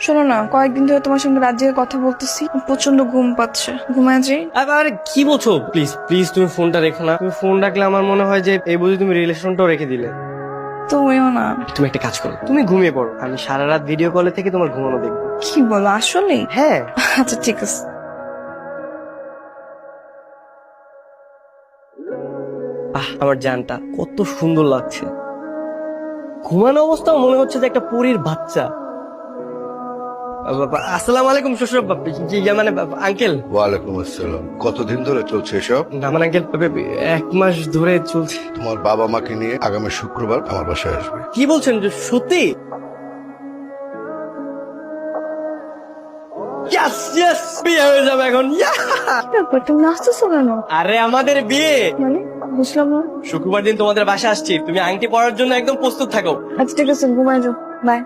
শোনো না, কয়েকদিন ধরে তোমার সঙ্গে রাত জেগে কথা বলতেছি, প্রচন্ড ঘুম পাচ্ছে, ঘুমায় যাই। আরে কি বলছো? প্লিজ প্লিজ তুমি ফোনটা রেখো না। তুমি ফোন রাখলে আমার মনে হয় যে এই বুঝি তুমি রিলেশনটাও রেখে দিলে। তুমিও না। তুমি একটা কাজ করো, তুমি ঘুমিয়ে পড়ো, আমি সারা রাত ভিডিও কলে থেকে তোমার ঘুমানো দেখবো। কি বলো আসলে? হ্যাঁ। আচ্ছা ঠিক আছে। আমার জানটা কত সুন্দর লাগছে, ঘুমানো অবস্থাও মনে হচ্ছে যে একটা পরীর বাচ্চা। আসসালামু আলাইকুম শ্বশুর মানে আঙ্কেল। ওয়ালাইকুম আসসালাম। কতদিন ধরে চলছে এসব? না মানে আঙ্কেল 1 মাস ধরে চলছে। তোমার বাবা মাকে নিয়ে আগামী শুক্রবার আমার বাসায় আসবে। কি বলছেন, যে সত্যি? Yes, yes, বিয়ে হয়ে যাবে এখন। Yeah! কি ব্যাপার, তুমি নাচতেছো কেন? আরে আমাদের বিয়ে মানে বুঝলাম না। শুক্রবার দিন তোমাদের বাসা আসছি, তুমি আংটি পরার জন্য একদম প্রস্তুত থাকো। আচ্ছা ঠিক আছে, ঘুমায় যাও, বাই।